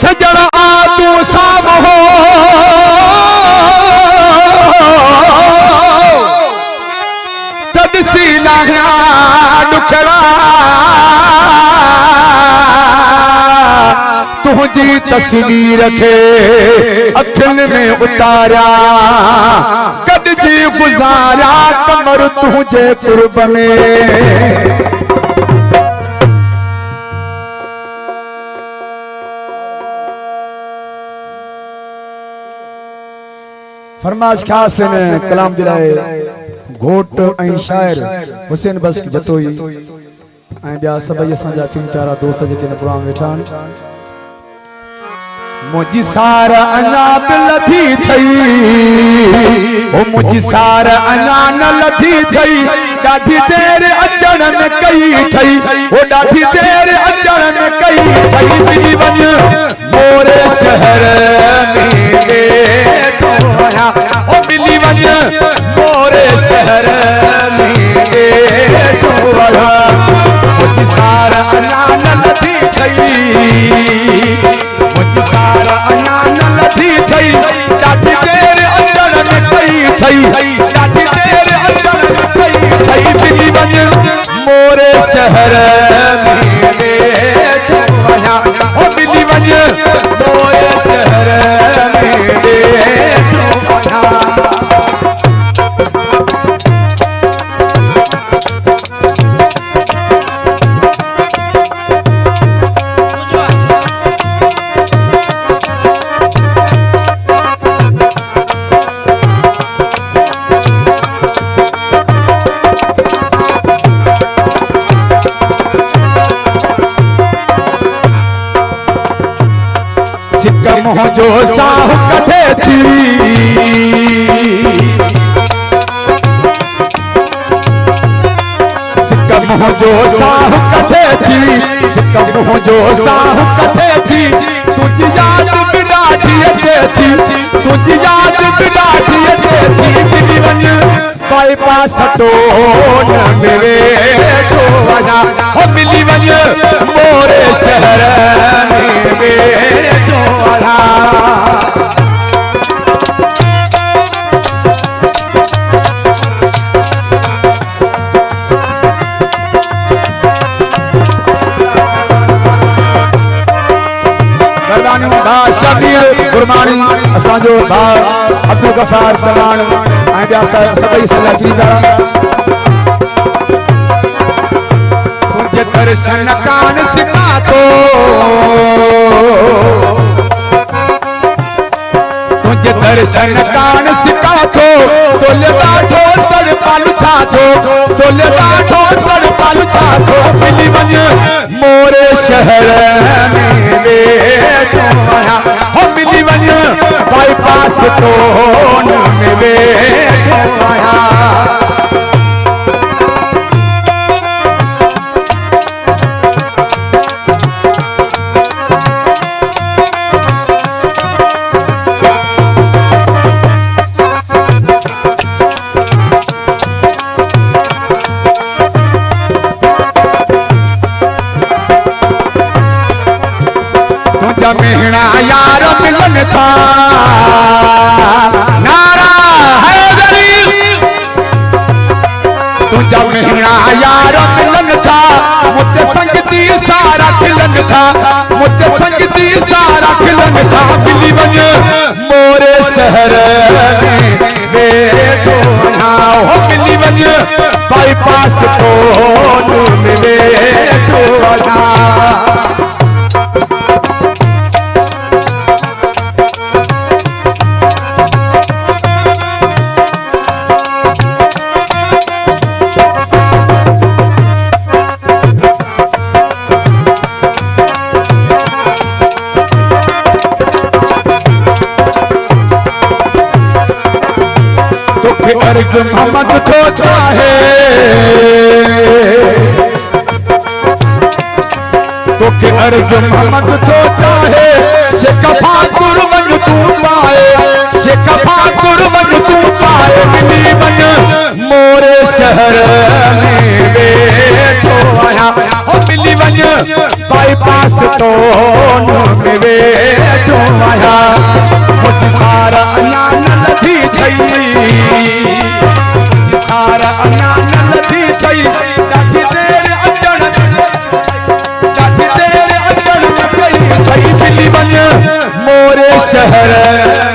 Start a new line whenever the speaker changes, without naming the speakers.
सजण आ तू साम हो तदसी लाहिया दुखड़ा तुझी तस्वीर के अखिल में उतारा कद जी गुजारा कमर तुझे कुर्ब में। फरमाश खास ने कलाम जलाए घोट ऐं शायर हुसैन बस जतोई ऐं ॿिया सभई असांजा तीन प्यारा दोस्त जेके हिन प्रोग्राम वेठा आहिनि। मुझी सार अञा बि लथी थई ओ मुझी सार अञा न लथी थई ॾाढी देर अचण में कई थई ओ ॾाढी देर अचण में कई थई मिली वञ मोरे शहर में वेठो आहियां ओ मिली वञ मोरे शहर में वेठो आहियां। मुझी सार अञा न लथी थई सारा अञा न लथी थई ॾाढी देर अचण में कई थई ॾाढी देर अचण में कई थई मिली वञ मोरे शहर में वेठो आहियां ओ मिली वञ मोरे शहर में वेठो आहियां। जो साहु कथे थी सिकम जो साहु कथे थी सिकम जो साहु कथे थी तुझी याद बिना दिए थी तुझी याद बिना दिए थी मिली वञ बाईपास टोन में वेठो आहियां ओ मिली वञ मोरे शहर में वेठो शबीर गुरमानी असांजो भाउ अब्दुल गफार चवाण ऐं ॿिया सभई संगाती प्यारा। तुझे दर्शन कान सिखा थो तुझे दर्शन कान सिखा थो तोले ॾाढो तड़पालू छा थो तोले ॾाढो तड़पालू छा थो मिली वञ मोरे शहर में वेठो आहियां हो मिली वञ बाईपास टोन में वेठो आहियां। मेहना यार मिलन था नारा हैदरी तुझा मेहना यार मिलन था मुझे संगती सारा खिलन था मुझे संगती सारा खिलन था मिली वञ मोरे शहर में वेठो आहियां हो मिली वञ बाईपास टोन में वेठो आहियां। अर्ज मोहम्मद तो चाहे तो के अर्ज मोहम्मद तो चाहे शिकफा कुर्बन तू पाए शिकफा कुर्बन तू पाए मिली वञ मोरे शहर में वेठो आहियां ओ मिली वञ बाईपास टोन में अञा न लथी थई ॾाढी देर अचण ॾाढी देर अचण में कई थई दिल्ली वञ मोरे शहर